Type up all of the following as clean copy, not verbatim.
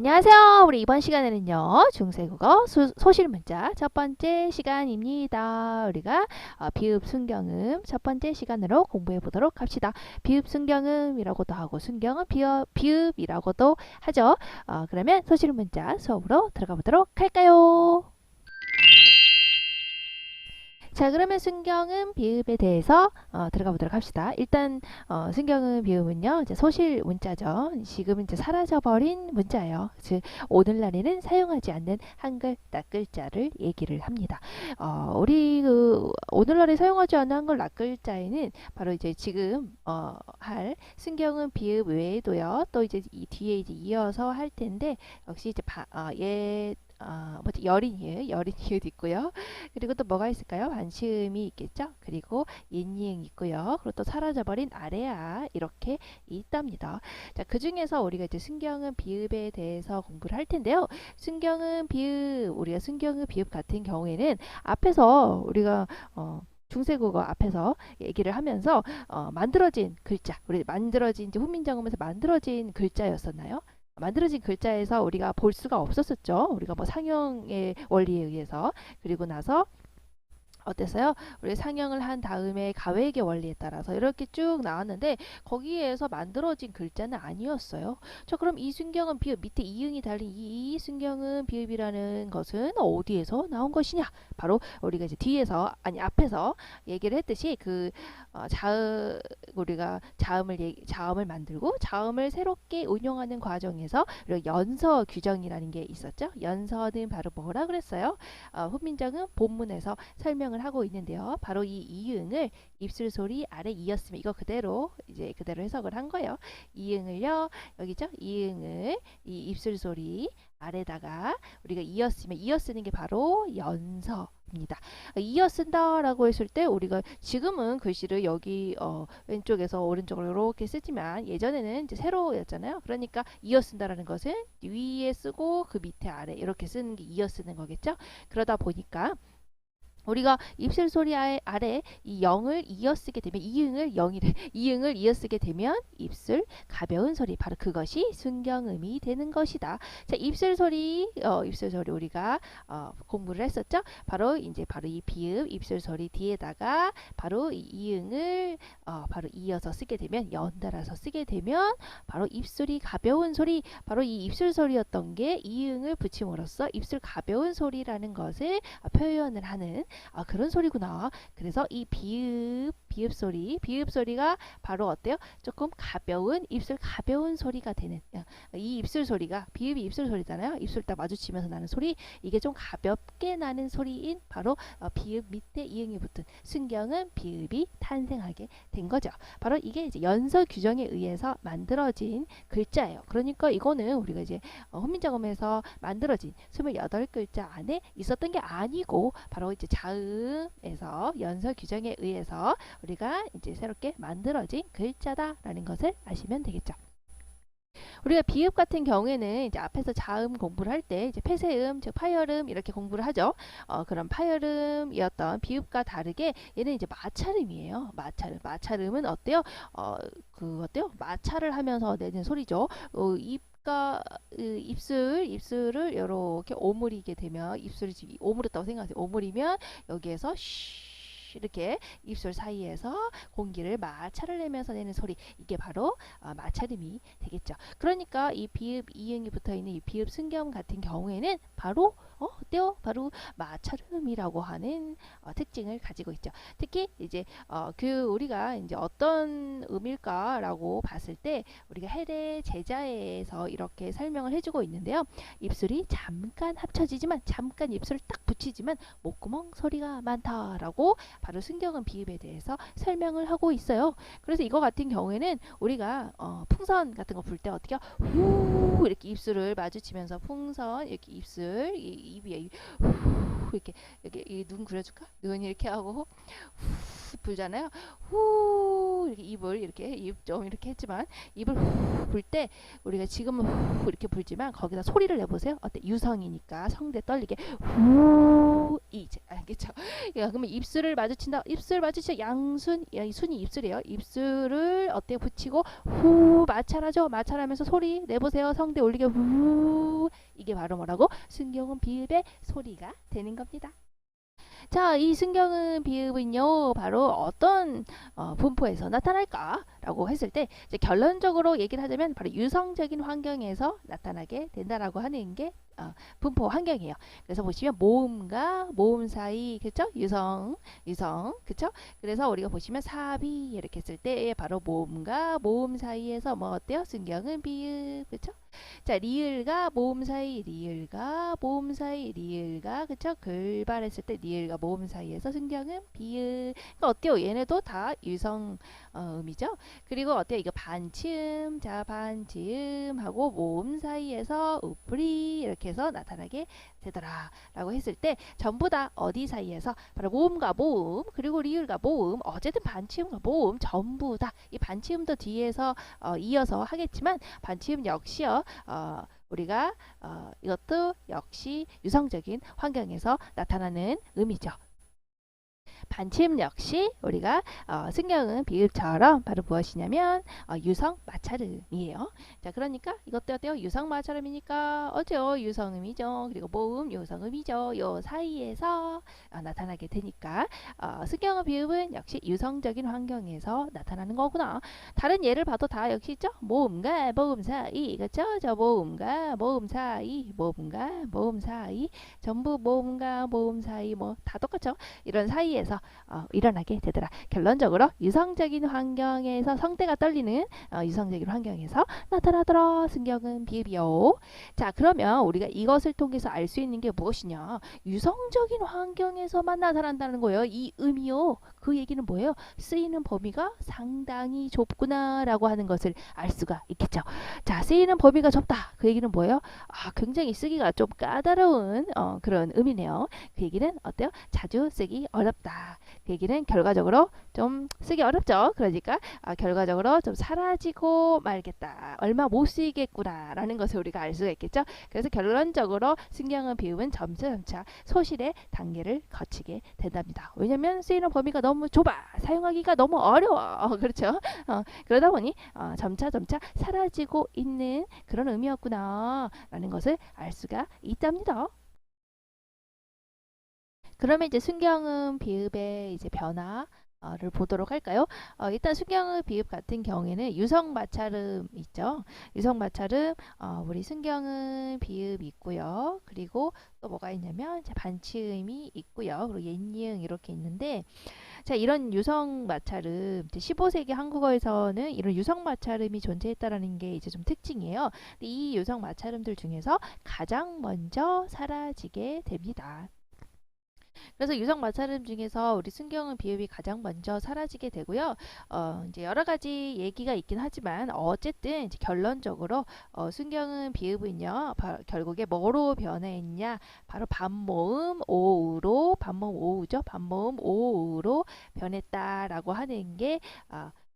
안녕하세요. 우리 이번 시간에는요, 중세국어 소실 문자 첫 번째 시간입니다. 우리가 비읍 순경음 첫 번째 시간으로 공부해 보도록 합시다. 비읍 순경음이라고도 하고 순경은 비읍이라고도 하죠. 그러면 소실 문자 수업으로 들어가 보도록 할까요? 자, 그러면 순경음 비읍에 대해서 들어가 보도록 합시다. 일단 순경음 비읍은요, 이제 소실 문자죠. 지금은 이제 사라져버린 문자예요. 즉 오늘날에는 사용하지 않는 한글 낱글자를 얘기를 합니다. 우리 그 오늘날에 사용하지 않는 한글 낱글자에는 바로 이제 지금 할 순경음 비읍 외에도요, 또 이제 이 뒤에 이제 이어서 할 텐데 역시 이제 뭐지 여린 이웃 있고요. 그리고 또 뭐가 있을까요? 반시음이 있겠죠. 그리고 인이응 있고요. 그리고 또 사라져버린 아래아 이렇게 있답니다. 자, 그 중에서 우리가 이제 순경음 비읍에 대해서 공부를 할 텐데요. 순경음 비읍 우리가 순경음 비읍 같은 경우에는 앞에서 우리가 중세국어 앞에서 얘기를 하면서 만들어진 글자, 우리 만들어진 이제 훈민정음에서 만들어진 글자였었나요? 만들어진 글자에서 우리가 볼 수가 없었었죠. 우리가 뭐 상형의 원리에 의해서. 그리고 나서 어땠어요? 우리 상영을 한 다음에 가외의 원리에 따라서 이렇게 쭉 나왔는데 거기에서 만들어진 글자는 아니었어요. 저 그럼 이 순경은 비읍 밑에 이응이 달린 이 순경은 비읍이라는 것은 어디에서 나온 것이냐? 바로 우리가 이제 뒤에서 아니 앞에서 얘기를 했듯이 그 우리가 자음을 만들고 자음을 새롭게 운용하는 과정에서 연서 규정이라는 게 있었죠. 연서는 바로 뭐라 그랬어요? 훈민정음 본문에서 설명을 하고 있는데요. 바로 이 이응을 입술 소리 아래 이었으면 이거 그대로 이제 그대로 해석을 한 거예요. 이응을요 여기죠. 이응을 이 입술 소리 아래다가 우리가 이어 쓰는 게 바로 연서입니다. 이어 쓴다라고 했을 때 우리가 지금은 글씨를 여기 왼쪽에서 오른쪽으로 이렇게 쓰지만 예전에는 이제 세로였잖아요. 그러니까 이어 쓴다라는 것은 위에 쓰고 그 밑에 아래 이렇게 쓰는 게 이어 쓰는 거겠죠. 그러다 보니까 우리가 입술 소리 아래 이 영을 이어 쓰게 되면 이응을 영이래 이응을 이어 쓰게 되면 입술 가벼운 소리 바로 그것이 순경음이 되는 것이다. 자, 입술 소리 우리가 공부를 했었죠. 바로 이 비읍 입술 소리 뒤에다가 바로 이 이응을 바로 이어서 쓰게 되면 연달아서 쓰게 되면 바로 입술이 가벼운 소리 바로 이 입술 소리였던 게 이응을 붙임으로써 입술 가벼운 소리라는 것을 표현을 하는 그런 소리구나. 그래서 이 비읍 소리가 바로 어때요? 조금 가벼운 입술 가벼운 소리가 되는 이 입술 소리가 비읍이 입술 소리잖아요. 입술 딱 마주치면서 나는 소리 이게 좀 가볍게 나는 소리인 바로 비읍 밑에 이응이 붙은 순경은 비읍이 탄생하게 된 거죠. 바로 이게 이제 연서 규정에 의해서 만들어진 글자예요. 그러니까 이거는 우리가 이제 훈민정음에서 만들어진 28글자 안에 있었던 게 아니고 바로 이제 자음에서 연서 규정에 의해서 우리가 이제 새롭게 만들어진 글자다라는 것을 아시면 되겠죠. 우리가 비읍 같은 경우에는 이제 앞에서 자음 공부를 할 때 이제 폐쇄음, 즉 파열음 이렇게 공부를 하죠. 그런 파열음이었던 비읍과 다르게 얘는 이제 마찰음이에요. 마찰음은 어때요? 어때요? 마찰을 하면서 내는 소리죠. 입술을 이렇게 오므리게 되면 입술이 지금 오므렸다고 생각하세요. 오므리면 여기에서 이렇게 입술 사이에서 공기를 마찰을 내면서 내는 소리 이게 바로 마찰음이 되겠죠. 그러니까 이 비읍 이응이 붙어있는 이 비읍 순경 같은 경우에는 바로 어때요? 바로 마찰음이라고 하는 특징을 가지고 있죠. 특히 이제 우리가 이제 어떤 음일까라고 봤을 때 우리가 해례 제자에서 이렇게 설명을 해주고 있는데요. 입술이 잠깐 합쳐지지만 잠깐 입술을 딱 붙이지만 목구멍 소리가 많다라고 바로 순경음 비읍에 대해서 설명을 하고 있어요. 그래서 이거 같은 경우에는 우리가 풍선 같은 거 불 때 어떻게 후 이렇게 입술을 마주치면서 풍선 이렇게 입술 입이 후 이렇게 눈 그려줄까? 눈 이렇게 하고 후 불잖아요. 후 이렇게 입을 이렇게 입 좀 이렇게 했지만 입을 후 불 때 우리가 지금은 후 이렇게 불지만 거기다 소리를 내보세요. 어때? 유성이니까 성대 떨리게 후 이제 알겠죠? 야, 그러면 입술을 마주친다. 입술 마주쳐 양순 순이 입술이에요. 입술을 어때? 붙이고 후 마찰하죠. 마찰하면서 소리 내보세요. 성대 올리게 후 이게 바로 뭐라고? 순경은 비읍의 소리가 되는 겁니다. 자, 이 순경은 비읍은요, 바로 어떤 분포에서 나타날까라고 했을 때, 이제 결론적으로 얘기를 하자면 바로 유성적인 환경에서 나타나게 된다라고 하는 게 분포 환경이에요. 그래서 보시면 모음과 모음 사이, 그쵸? 유성, 그쵸? 그래서 우리가 보시면 사비 이렇게 했을 때 바로 모음과 모음 사이에서 뭐 어때요? 순경은 비읍, 그쵸? 자, 리을과 모음 사이, 리을과 모음 사이, 리을과 그쵸? 글발했을 때 리을과 모음 사이에서 순경은 비읍. 그러니까 어때요? 얘네도 다 유성 음이죠. 그리고 어때요? 이거 반치음, 자 반치음하고 모음 사이에서 우프리 이렇게 해서 나타나게 되더라라고 했을 때 전부 다 어디 사이에서 바로 모음과 모음 그리고 리을과 모음 어쨌든 반치음과 모음 전부 다 이 반치음도 뒤에서 이어서 하겠지만 반치음 역시요. 우리가 이것도 역시 유성적인 환경에서 나타나는 음이죠. 반침 역시 우리가 승경은 비읍처럼 바로 무엇이냐면 유성 마찰음이에요. 자, 그러니까 이것도 어때요? 유성 마찰음이니까 어때요? 유성음이죠. 그리고 모음 유성음이죠. 요 사이에서 나타나게 되니까 승경은 비읍은 역시 유성적인 환경에서 나타나는 거구나. 다른 예를 봐도 다 역시 있죠? 모음과 모음 사이, 그렇죠? 저 모음과 모음 사이, 모음과 모음 사이, 전부 모음과 모음 사이 뭐 다 똑같죠? 이런 사이에서 일어나게 되더라. 결론적으로 유성적인 환경에서 성대가 떨리는 유성적인 환경에서 나타나더라. 순경은 비읍이요. 자, 그러면 우리가 이것을 통해서 알 수 있는 게 무엇이냐? 유성적인 환경에서만 나타난다는 거예요. 이 음이요. 그 얘기는 뭐예요? 쓰이는 범위가 상당히 좁구나라고 하는 것을 알 수가 있겠죠. 자, 쓰이는 범위가 좁다. 그 얘기는 뭐예요? 굉장히 쓰기가 좀 까다로운 그런 음이네요. 그 얘기는 어때요? 자주 쓰기 어렵다. 그 얘기는 결과적으로 좀 쓰기 어렵죠. 그러니까 결과적으로 좀 사라지고 말겠다. 얼마 못 쓰이겠구나 라는 것을 우리가 알 수가 있겠죠. 그래서 결론적으로 순경은 비읍은 점차 소실의 단계를 거치게 된답니다. 왜냐면 쓰이는 범위가 너무 좁아. 사용하기가 너무 어려워. 그렇죠. 그러다 보니 점차 사라지고 있는 그런 의미였구나 라는 것을 알 수가 있답니다. 그러면 이제 순경음 비읍의 이제 변화를 보도록 할까요? 일단 순경음 비읍 같은 경우에는 유성 마찰음 있죠. 유성 마찰음 우리 순경음 비읍 있고요. 그리고 또 뭐가 있냐면 반치음이 있고요. 그리고 옛니응 이렇게 있는데 자, 이런 유성 마찰음 15세기 한국어에서는 이런 유성 마찰음이 존재했다라는 게 이제 좀 특징이에요. 근데 이 유성 마찰음들 중에서 가장 먼저 사라지게 됩니다. 그래서 유성 마찰음 중에서 우리 순경은 비읍이 가장 먼저 사라지게 되고요. 이제 여러 가지 얘기가 있긴 하지만 어쨌든 이제 결론적으로 순경은 비읍은요. 결국에 뭐로 변화했냐? 바로 반모음 오우로 반모음 오우죠. 반모음 오우로 변했다라고 하는 게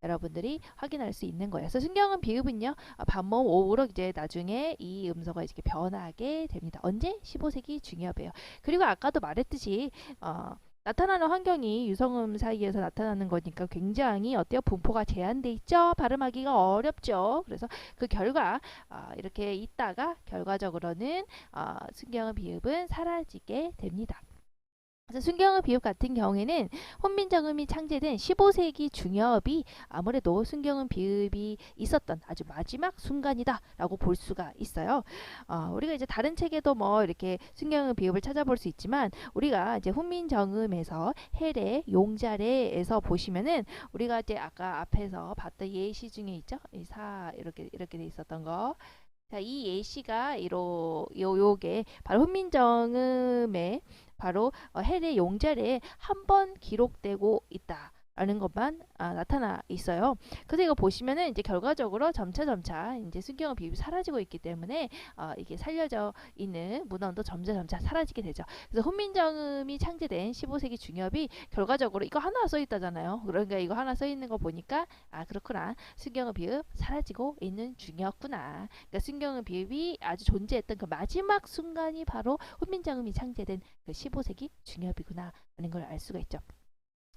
여러분들이 확인할 수 있는 거예요. 그래서 순경은 비읍은요. 반모음 오우로 이제 나중에 이 음소가 이렇게 변하게 됩니다. 언제? 15세기 중엽이에요. 그리고 아까도 말했듯이 나타나는 환경이 유성음 사이에서 나타나는 거니까 굉장히 어때요? 분포가 제한돼 있죠. 발음하기가 어렵죠. 그래서 그 결과 이렇게 있다가 결과적으로는 순경음 비읍은 사라지게 됩니다. 그래서 순경음 비읍 같은 경우에는 혼민정음이 창제된 15세기 중엽이 아무래도 순경음 비읍이 있었던 아주 마지막 순간이다라고 볼 수가 있어요. 우리가 이제 다른 책에도 뭐 이렇게 순경음 비읍을 찾아볼 수 있지만 우리가 이제 혼민정음에서 해례, 용자례에서 보시면은 우리가 이제 아까 앞에서 봤던 예시 중에 있죠. 사 이렇게 돼 있었던 거. 자, 이 예시가 요게 바로 훈민정음의 바로 해례 용자례에 한 번 기록되고 있다. 라는 것만 나타나 있어요. 그래서 이거 보시면은 이제 결과적으로 점차 이제 순경은 비읍이 사라지고 있기 때문에 이게 살려져 있는 문헌도 점차 사라지게 되죠. 그래서 훈민정음이 창제된 15세기 중엽이 결과적으로 이거 하나 써 있다잖아요. 그러니까 이거 하나 써 있는 거 보니까 그렇구나. 순경은 비읍 사라지고 있는 중이었구나. 그러니까 순경은 비읍이 아주 존재했던 그 마지막 순간이 바로 훈민정음이 창제된 그 15세기 중엽이구나 라는 걸 알 수가 있죠.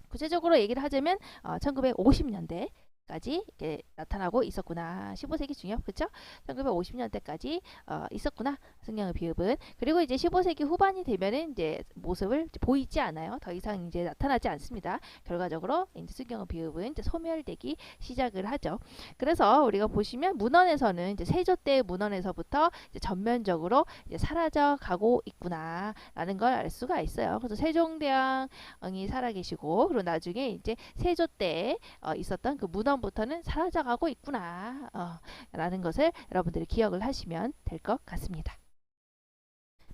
구체적으로 얘기를 하자면 1950년대까지 이렇게 나타나고 있었구나. 15세기 중엽 그쵸? 1950년대까지 있었구나. 승경의 비읍은. 그리고 이제 15세기 후반이 되면은 이제 모습을 이제 보이지 않아요. 더 이상 이제 나타나지 않습니다. 결과적으로 이제 승경의 비읍은 이제 소멸되기 시작을 하죠. 그래서 우리가 보시면 문헌에서는 이제 세조 때 문헌에서부터 이제 전면적으로 이제 사라져 가고 있구나라는 걸 알 수가 있어요. 그래서 세종대왕이 살아계시고 그리고 나중에 이제 세조 때 있었던 그 문헌부터는 사라져가고 있구나 라는 것을 여러분들이 기억을 하시면 될 것 같습니다.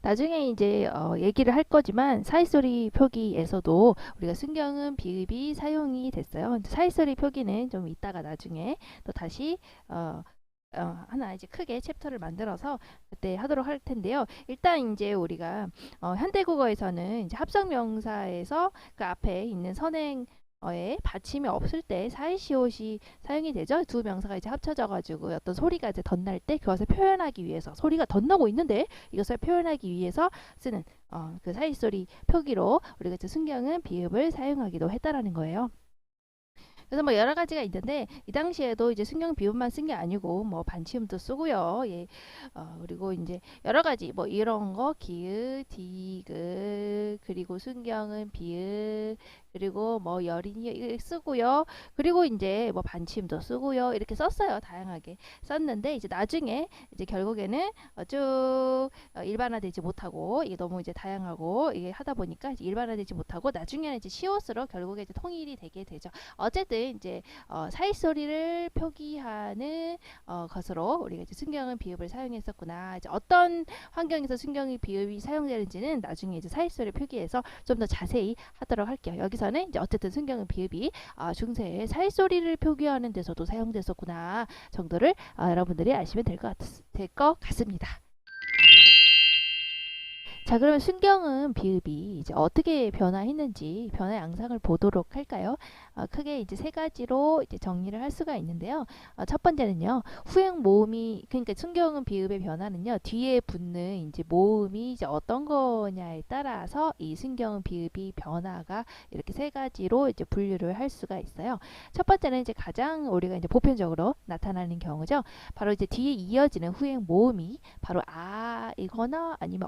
나중에 이제 얘기를 할 거지만 사이소리 표기에서도 우리가 순경은 비읍이 사용이 됐어요. 사이소리 표기는 좀 이따가 나중에 또 다시 하나 이제 크게 챕터를 만들어서 그때 하도록 할 텐데요. 일단 이제 우리가 현대국어에서는 이제 합성명사에서 그 앞에 있는 선행어에 받침이 없을 때 사이시옷이 사용이 되죠. 두 명사가 이제 합쳐져 가지고 어떤 소리가 이제 덧날 때 그것을 표현하기 위해서 소리가 덧나고 있는데 이것을 표현하기 위해서 쓰는 그 사이소리 표기로 우리가 이제 순경은 비읍을 사용하기도 했다라는 거예요. 그래서 뭐 여러 가지가 있는데 이 당시에도 이제 순경 비읍만 쓴 게 아니고 뭐 반치음도 쓰고요. 예. 그리고 이제 여러 가지 뭐 이런 거 기읍, 디귿 그리고 순경은 비읍 그리고 뭐 여린이 쓰고요. 그리고 이제 뭐 반치음도 쓰고요. 이렇게 썼어요. 다양하게 썼는데 이제 나중에 이제 결국에는 쭉 일반화되지 못하고 이게 너무 이제 다양하고 이게 하다 보니까 이제 일반화되지 못하고 나중에는 이제 시옷으로 결국에 이제 통일이 되게 되죠. 어쨌든 이제 사이소리를 표기하는 것으로 우리가 이제 순경은 비읍을 사용했었구나. 이제 어떤 환경에서 순경의 비읍이 사용되는지는 나중에 이제 사이소리 표기에서 좀 더 자세히 하도록 할게요. 여기서는 이제 어쨌든 순경은 비읍이 중세에 사이소리를 표기하는 데서도 사용됐었구나 정도를 여러분들이 아시면 될 것 같습니다. 자, 그러면 순경은 비읍이 이제 어떻게 변화했는지 변화 양상을 보도록 할까요? 크게 이제 세 가지로 이제 정리를 할 수가 있는데요. 첫 번째는요, 후행 모음이 그러니까 순경은 비읍의 변화는요, 뒤에 붙는 이제 모음이 이제 어떤 거냐에 따라서 이 순경은 비읍이 변화가 이렇게 세 가지로 이제 분류를 할 수가 있어요. 첫 번째는 이제 가장 우리가 이제 보편적으로 나타나는 경우죠. 바로 이제 뒤에 이어지는 후행 모음이 바로 이거나 아니면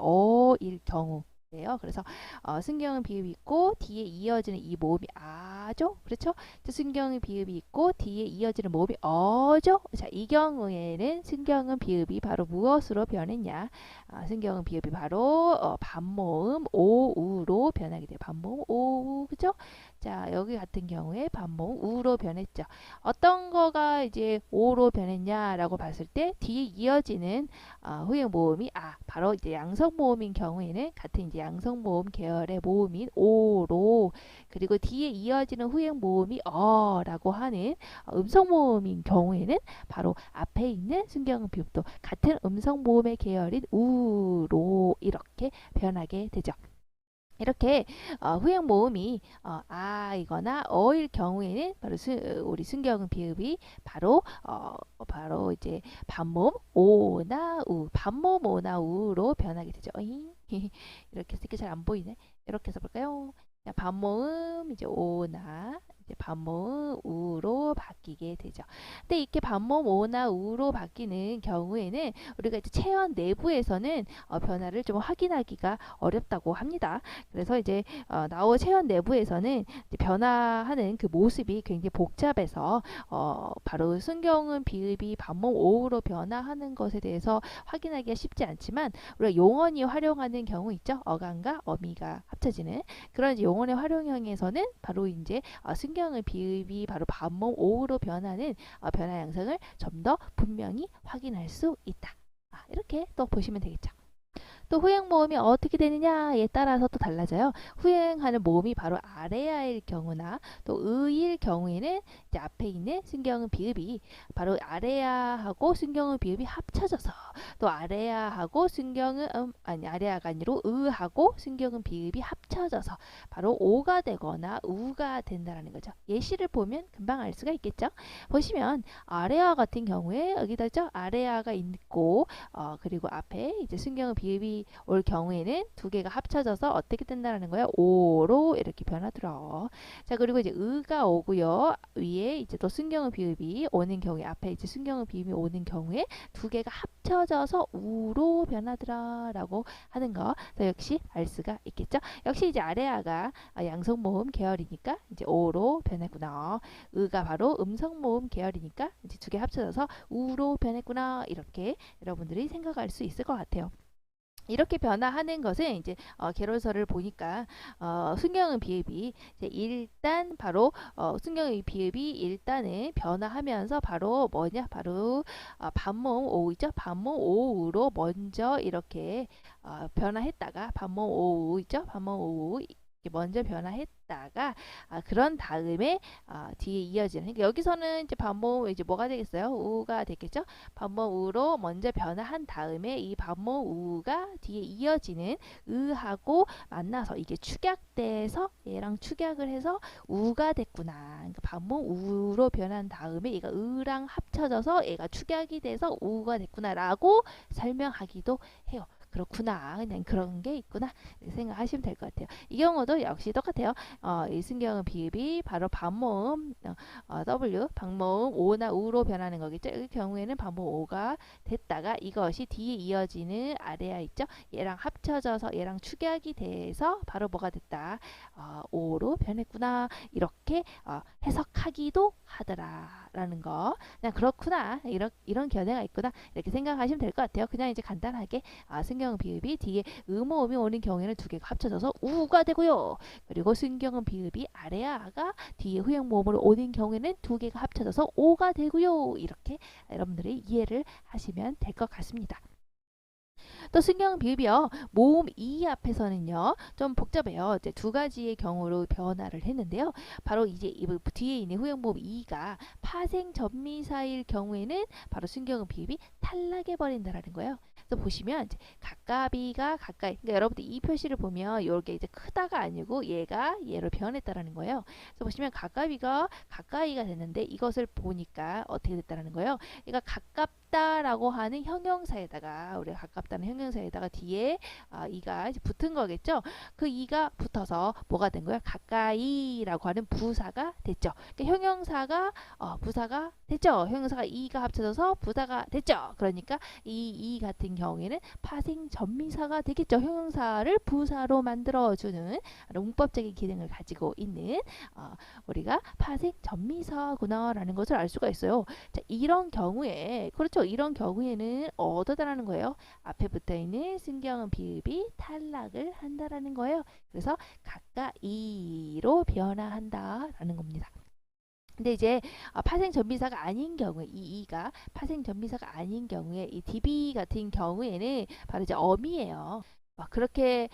일 경우예요. 그래서 순경은 비읍이 있고 뒤에 이어지는 이 모음이 아죠. 그렇죠? 순경은 비읍이 있고 뒤에 이어지는 모음이 어죠. 자, 이 경우에는 순경은 비읍이 바로 무엇으로 변했냐? 순경은 비읍이 바로 반모음 오우로 변하게 돼요. 반모음 오우. 그죠? 자, 여기 같은 경우에 반모음 우로 변했죠. 어떤 거가 이제 오로 변했냐라고 봤을 때 뒤에 이어지는 후행 모음이 바로 이제 양성 모음인 경우에는 같은 이제 양성 모음 계열의 모음인 오로 그리고 뒤에 이어지는 후행 모음이 어라고 하는 음성 모음인 경우에는 바로 앞에 있는 순경은 비읍도 같은 음성 모음의 계열인 우로 이렇게 변하게 되죠. 이렇게 후행 모음이 이거나 어일 경우에는 바로 우리 순경은 비읍이 바로 이제 반모음 오나 우, 반모음 오나 우로 변하게 되죠. 이렇게 쓰기 잘 안 보이네. 이렇게 해서 볼까요? 자, 반모음 이제 오나 이제 반모음 우로 바뀌게 되죠. 근데 이렇게 반모음 오나 우로 바뀌는 경우에는 우리가 이제 체형 내부에서는 변화를 좀 확인하기가 어렵다고 합니다. 그래서 이제 나우 체형 내부에서는 이제 변화하는 그 모습이 굉장히 복잡해서 바로 순경은 비읍이 반모음 오우로 변화하는 것에 대해서 확인하기가 쉽지 않지만 우리가 용언이 활용하는 경우 있죠. 어간과 어미가 합쳐지는 그런 이제 용언의 활용형에서는 바로 이제 순경은 비읍이 바로 반모음 오우로 변하는 변화 양상을 좀 더 분명히 확인할 수 있다. 이렇게 또 보시면 되겠죠. 또 후행 모음이 어떻게 되느냐에 따라서 또 달라져요. 후행하는 모음이 바로 아래아일 경우나 또 의일 경우에는 이제 앞에 있는 순경음 비읍이 바로 아래아하고 순경음 비읍이 합쳐져서 또 아래아하고 순경음 아니 아래아가 아니로 의하고 순경음 비읍이 합쳐져서 바로 오가 되거나 우가 된다라는 거죠. 예시를 보면 금방 알 수가 있겠죠. 보시면 아래아 같은 경우에 여기다 있죠. 아래아가 있고 그리고 앞에 이제 순경음 비읍이 올 경우에는 두 개가 합쳐져서 어떻게 된다라는 거예요? 오로 이렇게 변하더라. 자, 그리고 이제 의가 오고요. 위에 이제 또 순경음 비읍이 오는 경우에 앞에 이제 순경음 비읍이 오는 경우에 두 개가 합쳐져서 우로 변하더라라고 하는 거. 역시 알 수가 있겠죠. 역시 이제 아래아가 양성 모음 계열이니까 이제 오로 변했구나. 의가 바로 음성 모음 계열이니까 이제 두 개 합쳐져서 우로 변했구나. 이렇게 여러분들이 생각할 수 있을 것 같아요. 이렇게 변화하는 것은 이제 개론서를 보니까 순경음 비읍이 이제 일단 바로 순경음 비읍이 일단은 변화하면서 바로 뭐냐 바로 반모음 오우죠. 반모음 오우로 먼저 이렇게 변화했다가 반모음 오우 있죠. 반모음 오우 먼저 변화했다가 그런 다음에 뒤에 이어지는 그러니까 여기서는 이제 반모음 이제 뭐가 되겠어요? 우가 되겠죠? 반모음 우로 먼저 변화한 다음에 이 반모음 우가 뒤에 이어지는 의하고 만나서 이게 축약돼서 얘랑 축약을 해서 우가 됐구나. 그러니까 반모음 우로 변한 다음에 얘가 의랑 합쳐져서 얘가 축약이 돼서 우가 됐구나라고 설명하기도 해요. 그렇구나. 그냥 그런 게 있구나. 이렇게 생각하시면 될 것 같아요. 이 경우도 역시 똑같아요. 이 순경음 비읍이 바로 반모음 W, 반모음 오나 우로 변하는 거겠죠. 이 경우에는 반모음 오가 됐다가 이것이 뒤에 이어지는 아래아 있죠. 얘랑 합쳐져서 얘랑 축약이 돼서 바로 뭐가 됐다. 오로 변했구나. 이렇게 해석하기도 하더라라는 거. 그냥 그렇구나. 이런 견해가 있구나. 이렇게 생각하시면 될 것 같아요. 그냥 이제 간단하게 순경음 비읍이 뒤에 음모음이 오는 경우에는 두 개가 합쳐져서 우가 되고요. 그리고 순경음 비읍이 아래아가 뒤에 후행모음으로 오는 경우에는 두 개가 합쳐져서 오가 되고요. 이렇게 여러분들이 이해를 하시면 될 것 같습니다. 또 순경음 비읍이요. 모음 이 앞에서는요. 좀 복잡해요. 이제 두 가지의 경우로 변화를 했는데요. 바로 이제 뒤에 있는 후행모음 이가 파생 전미사일 경우에는 바로 순경음 비읍이 탈락해 버린다라는 거예요. 그래서 보시면 이제 가까비가 가까이 그러니까 여러분들 이 표시를 보면 이게 이제 크다가 아니고 얘가 얘로 변했다라는 거예요. 그래서 보시면 가까비가 가까이가 됐는데 이것을 보니까 어떻게 됐다라는 거예요. 얘가 가깝다라고 하는 형용사에다가 우리가 가깝다는 형용사에다가 뒤에 이가 이제 붙은 거겠죠. 그 이가 붙어서 뭐가 된 거예요? 가까이라고 하는 부사가 됐죠. 그러니까 형용사가 부사가 됐죠. 형용사가 이가 합쳐져서 부사가 됐죠. 그러니까 이 같은 경우에는 파생 전미사가 되겠죠. 형용사를 부사로 만들어주는 문법적인 기능을 가지고 있는 우리가 파생 전미사구나라는 것을 알 수가 있어요. 자, 이런 경우에 그렇죠. 이런 경우에는 어떠다라는 거예요. 앞에 붙어 있는 순경음 비읍이 탈락을 한다라는 거예요. 그래서 가까이로 변화한다라는 겁니다. 근데 이제 파생 전미사가 아닌 경우에 이가 파생 전미사가 아닌 경우에 이 DB 같은 경우에는 바로 이제 어미예요. 그렇게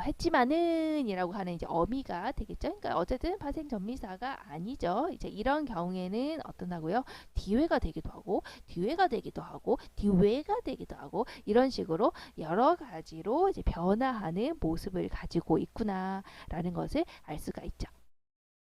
했지만은 이라고 하는 이제 어미가 되겠죠. 그러니까 어쨌든 파생 전미사가 아니죠. 이제 이런 경우에는 어떠나고요? 뒤회가 되기도 하고 뒤회가 되기도 하고 뒤회가 되기도 하고 이런 식으로 여러 가지로 이제 변화하는 모습을 가지고 있구나라는 것을 알 수가 있죠.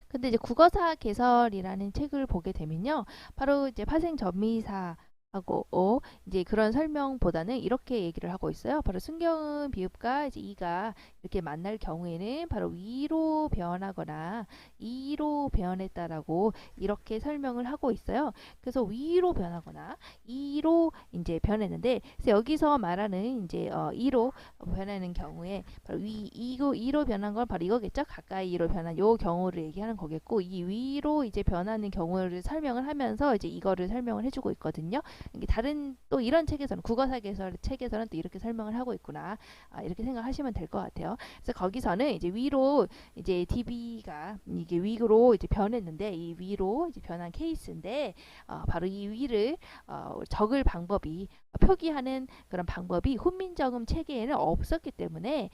근데 이제 국어사 개설이라는 책을 보게 되면요. 바로 이제 파생 전미사 하고 이제 그런 설명보다는 이렇게 얘기를 하고 있어요. 바로 순경음 비읍과 이제 이가 이렇게 만날 경우에는 바로 위로 변하거나 이로 변했다라고 이렇게 설명을 하고 있어요. 그래서 위로 변하거나 이로 이제 변했는데 그래서 여기서 말하는 이제 이로 변하는 경우에 바로 이로 변한 건 바로 이거겠죠. 가까이로 변한 요 경우를 얘기하는 거겠고 이 위로 이제 변하는 경우를 설명을 하면서 이제 이거를 설명을 해주고 있거든요. 다른 또 이런 책에서는 국어사 개설 책에서는 또 이렇게 설명을 하고 있구나 이렇게 생각하시면 될 것 같아요. 그래서 거기서는 이제 위로 이제 DB가 이게 위로 이제 변했는데 이 위로 이제 변한 케이스인데 바로 이 위를 적을 방법이 표기하는 그런 방법이 훈민정음 체계에는 없었기 때문에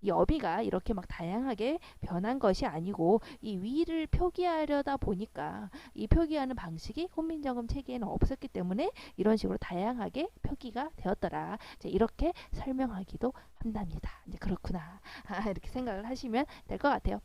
이 어미가 이렇게 막 다양하게 변한 것이 아니고 이 위를 표기하려다 보니까 이 표기하는 방식이 훈민정음 체계에는 없었기 때문에 이런 식으로 다양하게 표기가 되었더라. 이제 이렇게 설명하기도 한답니다. 이제 그렇구나. 이렇게 생각을 하시면 될 것 같아요.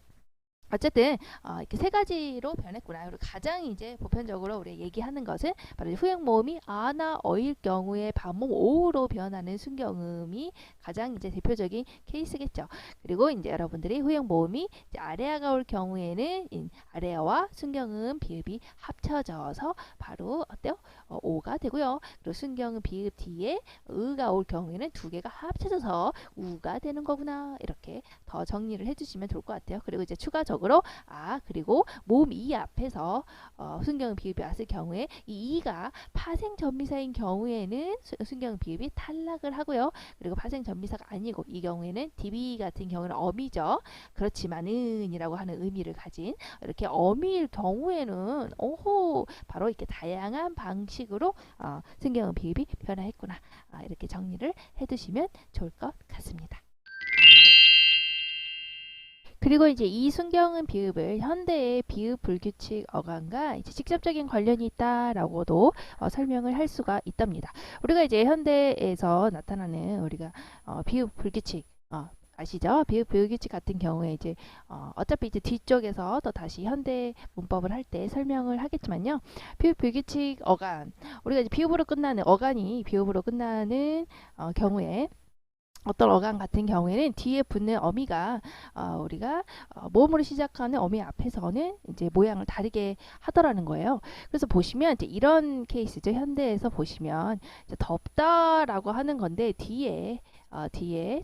어쨌든 이렇게 세 가지로 변했구나. 그리고 가장 이제 보편적으로 우리 얘기하는 것은 바로 후형 모음이 아나 어일 경우에 반모음 오로 변하는 순경음이 가장 이제 대표적인 케이스겠죠. 그리고 이제 여러분들이 후형 모음이 이제 아래아가 올 경우에는 아래아와 순경음 비읍이 합쳐져서 바로 어때요? 오가 되고요. 그리고 순경음 비읍 뒤에 의가 올 경우에는 두 개가 합쳐져서 우가 되는 거구나. 이렇게 더 정리를 해주시면 좋을 것 같아요. 그리고 이제 추가적으로 그리고 모음 이 앞에서 순경 비읍이 왔을 경우에 이 이가 파생 전미사인 경우에는 순경 비읍이 탈락을 하고요. 그리고 파생 전미사가 아니고 이 경우에는 DB 같은 경우는 어미죠. 그렇지만은 이라고 하는 의미를 가진 이렇게 어미일 경우에는 바로 이렇게 다양한 방식으로 순경 비읍이 변화했구나. 이렇게 정리를 해두시면 좋을 것 같습니다. 그리고 이제 이 순경은 비읍을 현대의 비읍 불규칙 어간과 이제 직접적인 관련이 있다라고도 설명을 할 수가 있답니다. 우리가 이제 현대에서 나타나는 우리가 비읍 불규칙 아시죠? 비읍 불규칙 같은 경우에 이제 어차피 이제 뒤쪽에서 또 다시 현대 문법을 할 때 설명을 하겠지만요. 비읍 불규칙 어간 우리가 이제 비읍으로 끝나는 어간이 비읍으로 끝나는 경우에 어떤 어간 같은 경우에는 뒤에 붙는 어미가 우리가 모음으로 시작하는 어미 앞에서는 이제 모양을 다르게 하더라는 거예요. 그래서 보시면 이제 이런 케이스죠. 현대에서 보시면 이제 덥다라고 하는 건데 뒤에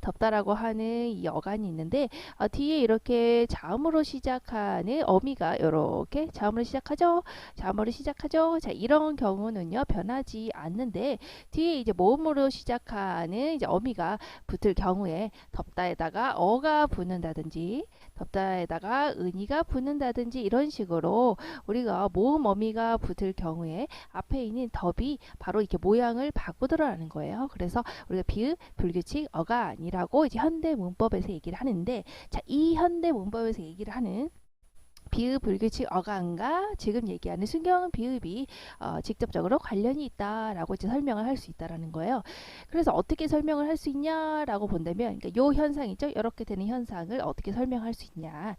덥다라고 하는 이 어간이 있는데 뒤에 이렇게 자음으로 시작하는 어미가 이렇게 자음으로 시작하죠. 자음으로 시작하죠. 자, 이런 경우는요 변하지 않는데 뒤에 이제 모음으로 시작하는 이제 어미가 붙을 경우에 덥다에다가 어가 붙는다든지 덥다에다가 은이가 붙는다든지 이런 식으로 우리가 모음 어미가 붙을 경우에 앞에 있는 덥이 바로 이렇게 모양을 바꾸더라는 거예요. 그래서 우리가 비읍 불규칙 어간이라고 이제 현대 문법에서 얘기를 하는데 자, 이 현대 문법에서 얘기를 하는 비읍 불규칙 어간과 지금 얘기하는 순경 비읍이 직접적으로 관련이 있다라고 이제 설명을 할 수 있다라는 거예요. 그래서 어떻게 설명을 할 수 있냐라고 본다면, 그러니까 요 현상 있죠? 이렇게 되는 현상을 어떻게 설명할 수 있냐?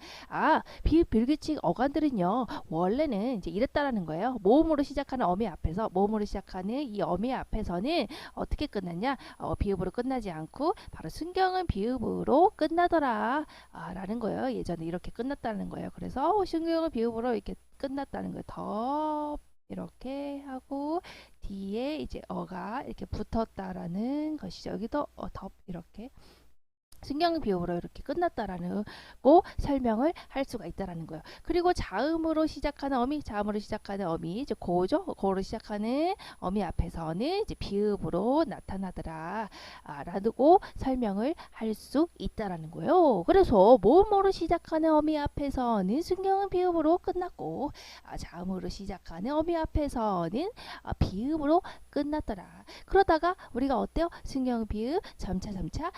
비읍 불규칙 어간들은요 원래는 이제 이랬다라는 거예요. 모음으로 시작하는 어미 앞에서 모음으로 시작하는 이 어미 앞에서는 어떻게 끝났냐? 비읍으로 끝나지 않고 바로 순경은 비읍으로 끝나더라. 라는 거예요. 예전에 이렇게 끝났다는 거예요. 그래서 순경은 비읍으로 이렇게 끝났다는 거예요. 덥 이렇게 하고 뒤에 이제 어가 이렇게 붙었다라는 것이죠. 여기도 덥 이렇게 순경 비읍으로 이렇게 끝났다라는 거 설명을 할 수가 있다라는 거예요. 그리고 자음으로 시작하는 어미, 자음으로 시작하는 어미, 이제 고죠. 고로 시작하는 어미 앞에서는 이제 비읍으로 나타나더라. 라고 설명을 할 수 있다라는 거예요. 그래서 모음으로 시작하는 어미 앞에서는 순경은 비읍으로 끝났고, 자음으로 시작하는 어미 앞에서는 비읍으로 끝났더라. 그러다가 우리가 어때요? 순경 비읍 점차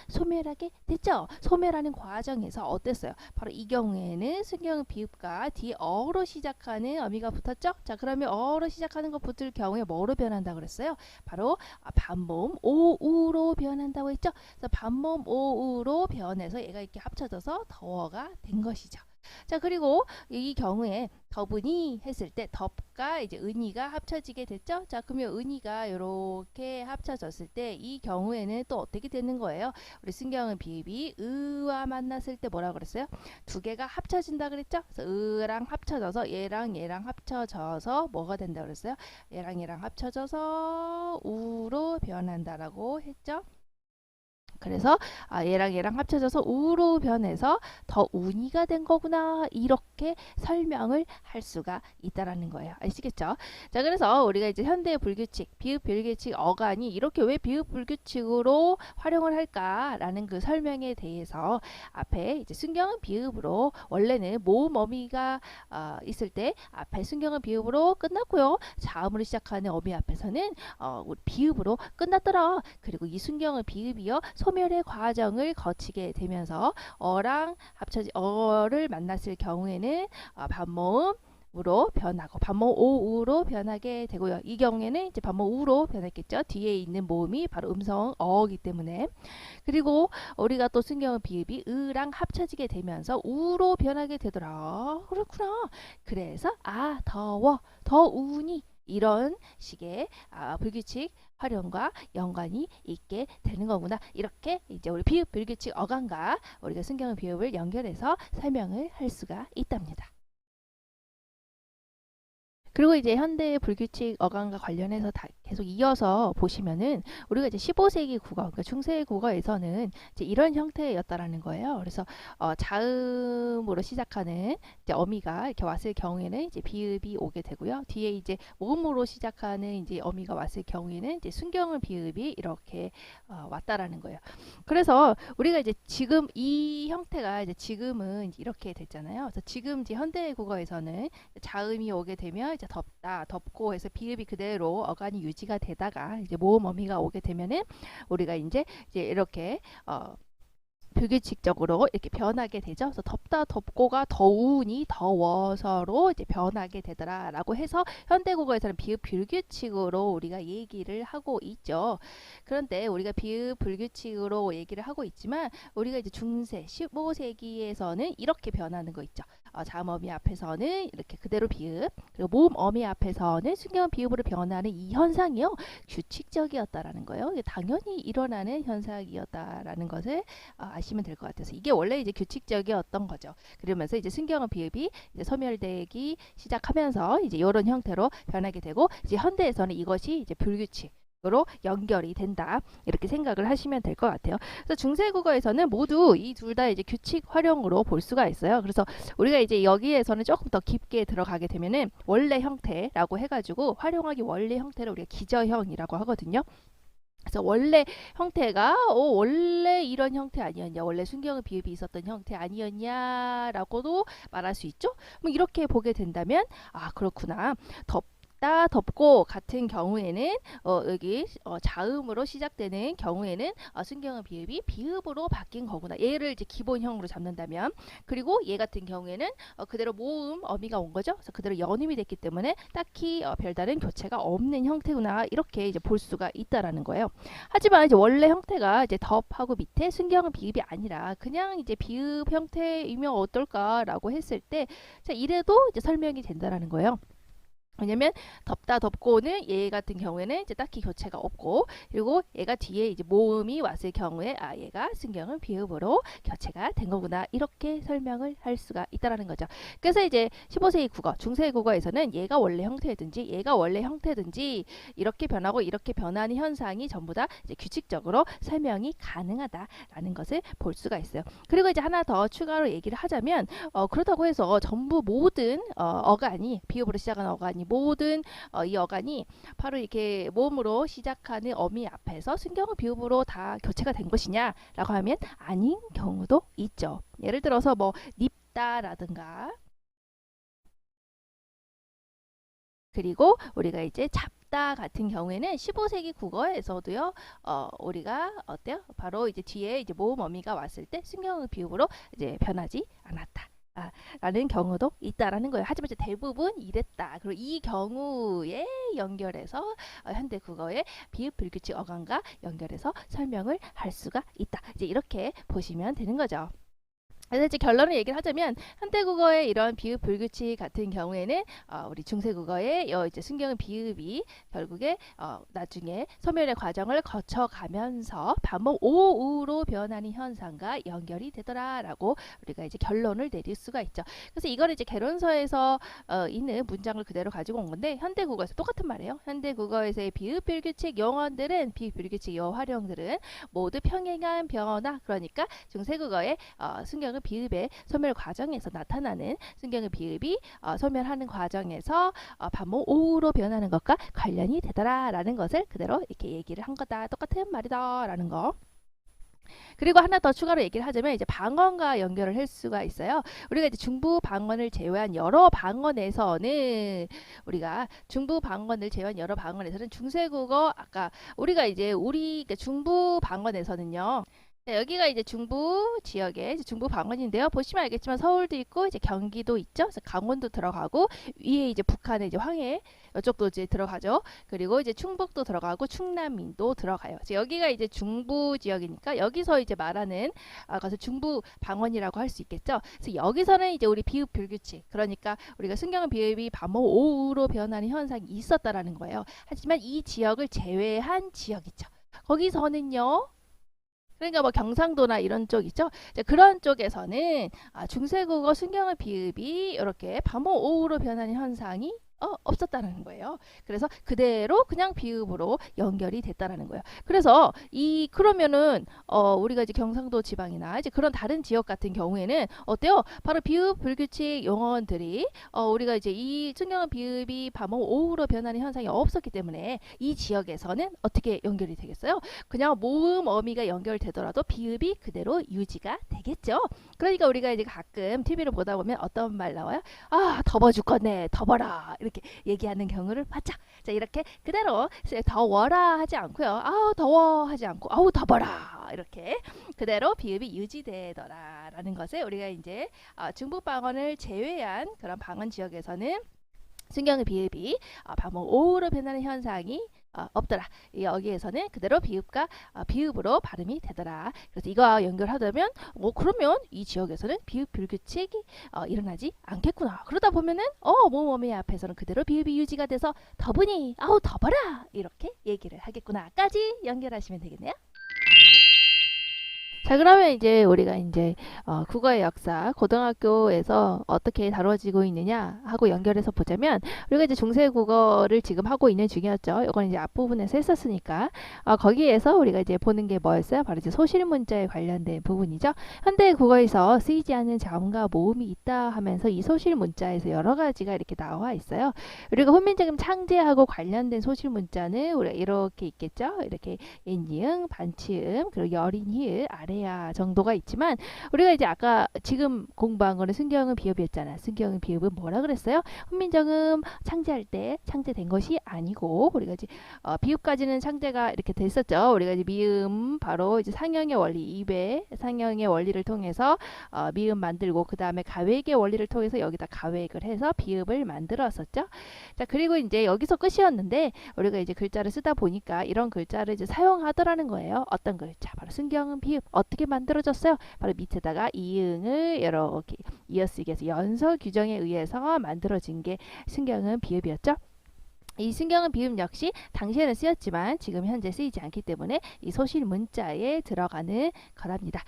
소멸하게 됐죠. 소멸하는 과정에서 어땠어요? 바로 이 경우에는 순경 비읍과 뒤에 어로 시작하는 어미가 붙었죠. 자, 그러면 어로 시작하는 거 붙을 경우에 뭐로 변한다 그랬어요? 바로 반모음 오우로 변한다고 했죠. 그래서 반모음 오우로 변해서 얘가 이렇게 합쳐져서 더어가 된 것이죠. 자, 그리고 이 경우에 더분이 했을 때 덥과 이제 은이가 합쳐지게 됐죠. 자, 그러면 은이가 이렇게 합쳐졌을 때 이 경우에는 또 어떻게 되는 거예요? 우리 순경은 비읍이 의와 만났을 때 뭐라 그랬어요? 두 개가 합쳐진다 그랬죠. 그래서 의랑 합쳐져서 얘랑 합쳐져서 뭐가 된다 그랬어요? 얘랑 합쳐져서 우로 변한다라고 했죠. 그래서 얘랑 합쳐져서 우로 변해서 더 운이가 된 거구나 이렇게 설명을 할 수가 있다라는 거예요. 아시겠죠? 자, 그래서 우리가 이제 현대 불규칙, 비읍 불규칙 어간이 이렇게 왜 비읍 불규칙으로 활용을 할까라는 그 설명에 대해서 앞에 이제 순경은 비읍으로 원래는 모음 어미가 있을 때 앞에 순경은 비읍으로 끝났고요. 자음으로 시작하는 어미 앞에서는 우리 비읍으로 끝났더라. 그리고 이 순경은 비읍이요 소멸의 과정을 거치게 되면서 어랑 합쳐진 어를 만났을 경우에는 반모음 으로 변하고 반모음 오우로 변하게 되고요. 이 경우에는 이제 반모음 우로 변했겠죠. 뒤에 있는 모음이 바로 음성 어이기 때문에. 그리고 우리가 또 순경은 비읍이 으랑 합쳐지게 되면서 우로 변하게 되더라. 그렇구나. 그래서 더워 더우니 이런 식의 불규칙 활용과 연관이 있게 되는 거구나. 이렇게 이제 우리 비읍 불규칙 어간과 우리가 순경은 비읍을 연결해서 설명을 할 수가 있답니다. 그리고 이제 현대 불규칙 어간과 관련해서 계속 이어서 보시면은 우리가 이제 15세기 국어, 그러니까 중세 국어에서는 이제 이런 형태였다라는 거예요. 그래서 자음으로 시작하는 이제 어미가 이렇게 왔을 경우에는 이제 비읍이 오게 되고요. 뒤에 이제 모음으로 시작하는 이제 어미가 왔을 경우에는 이제 순경은 비읍이 이렇게 왔다라는 거예요. 그래서 우리가 이제 지금 이 형태가 이제 지금은 이렇게 됐잖아요. 그래서 지금 이제 현대 국어에서는 자음이 오게 되면 이제 덥다, 덥고 해서 비읍이 그대로 어간이 유지가 되다가 이제 모음 어미가 오게 되면은 우리가 이제 이렇게 불규칙적으로 이렇게 변하게 되죠. 그래서 덥다 덥고가 더우니 더워서로 이제 변하게 되더라라고 해서 현대국어에서는 비읍 불규칙으로 우리가 얘기를 하고 있죠. 그런데 우리가 비읍 불규칙으로 얘기를 하고 있지만 우리가 이제 중세 15세기에서는 이렇게 변하는 거 있죠. 자음 어미 앞에서는 이렇게 그대로 비읍, 그리고 모음 어미 앞에서는 순경 비읍으로 변하는 이 현상이요 규칙적이었다라는 거예요. 당연히 일어나는 현상이었다라는 것을 아시면 될 것 같아서 이게 원래 이제 규칙적이었던 거죠. 그러면서 이제 순경어 비읍이 이제 소멸되기 시작하면서 이제 이런 형태로 변하게 되고 이제 현대에서는 이것이 이제 불규칙 으로 연결이 된다 이렇게 생각을 하시면 될 것 같아요. 그래서 중세국어에서는 모두 이 둘 다 이제 규칙 활용으로 볼 수가 있어요. 그래서 우리가 이제 여기에서는 조금 더 깊게 들어가게 되면은 원래 형태라고 해가지고 활용하기 원래 형태를 우리가 기저형이라고 하거든요. 그래서 원래 형태가 원래 이런 형태 아니었냐, 원래 순경의 비읍이 있었던 형태 아니었냐라고도 말할 수 있죠. 뭐 이렇게 보게 된다면 그렇구나. 덥고 같은 경우에는 여기 자음으로 시작되는 경우에는 순경의 비읍이 비읍으로 바뀐 거구나. 얘를 이제 기본형으로 잡는다면, 그리고 얘 같은 경우에는 그대로 모음 어미가 온 거죠. 그래서 그대로 연음이 됐기 때문에 딱히 별다른 교체가 없는 형태구나. 이렇게 이제 볼 수가 있다라는 거예요. 하지만 이제 원래 형태가 이제 덥하고 밑에 순경의 비읍이 아니라 그냥 이제 비읍 형태이면 어떨까라고 했을 때, 자, 이래도 이제 설명이 된다라는 거예요. 왜냐면 덥다 덥고는 얘 같은 경우에는 이제 딱히 교체가 없고, 그리고 얘가 뒤에 이제 모음이 왔을 경우에 얘가 순경은 비읍으로 교체가 된 거구나 이렇게 설명을 할 수가 있다라는 거죠. 그래서 이제 15세기 국어, 중세기 국어에서는 얘가 원래 형태든지 얘가 원래 형태든지 이렇게 변하고 이렇게 변하는 현상이 전부 다 이제 규칙적으로 설명이 가능하다라는 것을 볼 수가 있어요. 그리고 이제 하나 더 추가로 얘기를 하자면 그렇다고 해서 전부 모든 어간이 비읍으로 시작하는 어간이 모든 이 어간이 바로 이렇게 모음으로 시작하는 어미 앞에서 순경어 비읍으로 다 교체가 된 것이냐라고 하면 아닌 경우도 있죠. 예를 들어서 뭐 닙다라든가, 그리고 우리가 이제 잡다 같은 경우에는 15세기 국어에서도요, 우리가 어때요? 바로 이제 뒤에 이제 모음 어미가 왔을 때 순경어 비읍으로 이제 변하지 않았다. 라는 경우도 있다라는 거예요. 하지만 이제 대부분 이랬다. 그리고 이 경우에 연결해서 현대 국어의 비읍 불규칙 어간과 연결해서 설명을 할 수가 있다. 이제 이렇게 보시면 되는 거죠. 그래서 이제 결론을 얘기를 하자면 현대국어의 이런 비읍 불규칙 같은 경우에는 우리 중세국어의 이제 순경의 비읍이 결국에 나중에 소멸의 과정을 거쳐가면서 반복 오우로 변하는 현상과 연결이 되더라라고 우리가 이제 결론을 내릴 수가 있죠. 그래서 이걸 이제 개론서에서 있는 문장을 그대로 가지고 온 건데 현대국어에서 똑같은 말이에요. 현대국어에서의 비읍 불규칙 용어들은 비읍 불규칙 요 활용들은 모두 평행한 변화, 그러니까 중세국어의 순경의 비읍의 소멸 과정에서 나타나는 순경의 비읍이 소멸하는 과정에서 반복 오우로 변하는 것과 관련이 되더라라는 것을 그대로 이렇게 얘기를 한 거다. 똑같은 말이다라는 거. 그리고 하나 더 추가로 얘기를 하자면 이제 방언과 연결을 할 수가 있어요. 우리가 이제 중부 방언을 제외한 여러 방언에서는 우리가 중부 방언을 제외한 여러 방언에서는 중세국어 아까 우리가 이제 그러니까 중부 방언에서는요. 자, 여기가 이제 중부 지역의 중부 방언인데요. 보시면 알겠지만 서울도 있고 이제 경기도 있죠. 그래서 강원도 들어가고 위에 이제 북한의 이제 황해 이쪽도 이제 들어가죠. 그리고 이제 충북도 들어가고 충남도 들어가요. 그래서 여기가 이제 중부 지역이니까 여기서 이제 말하는 것을 중부 방언이라고 할 수 있겠죠. 그래서 여기서는 이제 우리 비읍 불규칙, 그러니까 우리가 순경은 비읍이 반복 오우로 변하는 현상이 있었다라는 거예요. 하지만 이 지역을 제외한 지역이죠. 거기서는요. 그러니까 뭐 경상도나 이런 쪽 있죠. 그런 쪽에서는 중세국어 순경의 비읍이 이렇게 반복 오우로 변하는 현상이 없었다는 거예요. 그래서 그대로 그냥 비읍으로 연결이 됐다라는 거예요. 그래서 그러면은 우리가 이제 경상도 지방이나 이제 그런 다른 지역 같은 경우에는 어때요? 바로 비읍 불규칙 용어들이 우리가 이제 이 순경의 비읍이 반복 오우로 변하는 현상이 없었기 때문에 이 지역에서는 어떻게 연결이 되겠어요? 그냥 모음 어미가 연결되더라도 비읍이 그대로 유지가 되겠죠. 그러니까 우리가 이제 가끔 TV를 보다 보면 어떤 말 나와요? 더워 죽겠네, 더워라, 이렇게 얘기하는 경우를 봤죠. 자, 이렇게 그대로 더워라 하지 않고요. 아우 더워 하지 않고 아우 더워라 이렇게 그대로 비읍이 유지되더라라는 것을 우리가 이제 중부 방언을 제외한 그런 방언 지역에서는 순경의 비읍이 반복 오우로 변하는 현상이 없더라. 여기에서는 그대로 비읍과 비읍으로 발음이 되더라. 그래서 이거와 연결하자면 그러면 이 지역에서는 비읍 불규칙이 일어나지 않겠구나. 그러다 보면은 모음어미 앞에서는 그대로 비읍이 유지가 돼서 더부니 아우 더버라 이렇게 얘기를 하겠구나까지 연결하시면 되겠네요. 자, 그러면 이제 우리가 이제 국어의 역사 고등학교에서 어떻게 다뤄지고 있느냐 하고 연결해서 보자면 우리가 이제 중세 국어를 지금 하고 있는 중이었죠. 이건 이제 앞부분에서 했었으니까 거기에서 우리가 이제 보는 게 뭐였어요? 바로 이제 소실 문자에 관련된 부분이죠. 현대 국어에서 쓰이지 않는 자음과 모음이 있다 하면서 이 소실 문자에서 여러 가지가 이렇게 나와 있어요. 우리가 훈민정음 창제하고 관련된 소실 문자는 우리가 이렇게 있겠죠. 이렇게 인이응, 반치음, 그리고 여린 히읗, 아래 정도가 있지만 우리가 이제 아까 지금 공부한 거는 순경음 비읍이었잖아. 순경음 비읍은 뭐라 그랬어요? 훈민정음 창제할 때 창제된 것이 아니고 우리가 이제 비읍까지는 창제가 이렇게 됐었죠. 우리가 이제 미음 바로 이제 상형의 원리, 입의 상형의 원리를 통해서 미음 만들고 그 다음에 가획의 원리를 통해서 여기다 가획을 해서 비읍을 만들었었죠. 자, 그리고 이제 여기서 끝이었는데 우리가 이제 글자를 쓰다 보니까 이런 글자를 이제 사용하더라는 거예요. 어떤 글자? 바로 순경음 비읍. 어떻게 만들어졌어요? 바로 밑에다가 이응을 이렇게 이어쓰기 해서 연서 규정에 의해서 만들어진 게 순경음 비읍이었죠. 이 순경음 비읍 역시 당시에는 쓰였지만 지금 현재 쓰이지 않기 때문에 이 소실 문자에 들어가는 거랍니다.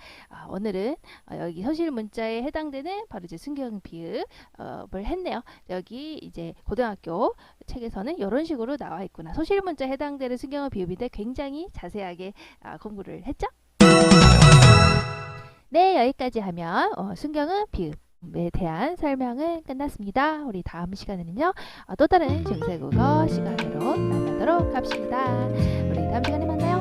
오늘은 여기 소실 문자에 해당되는 바로 이제 순경음 비읍을 했네요. 여기 이제 고등학교 책에서는 이런 식으로 나와 있구나. 소실 문자에 해당되는 순경음 비읍인데 굉장히 자세하게 공부를 했죠. 네, 여기까지 하면 순경음 비읍에 대한 설명은 끝났습니다. 우리 다음 시간에는요 또 다른 중세국어 시간으로 만나도록 합시다. 우리 다음 시간에 만나요.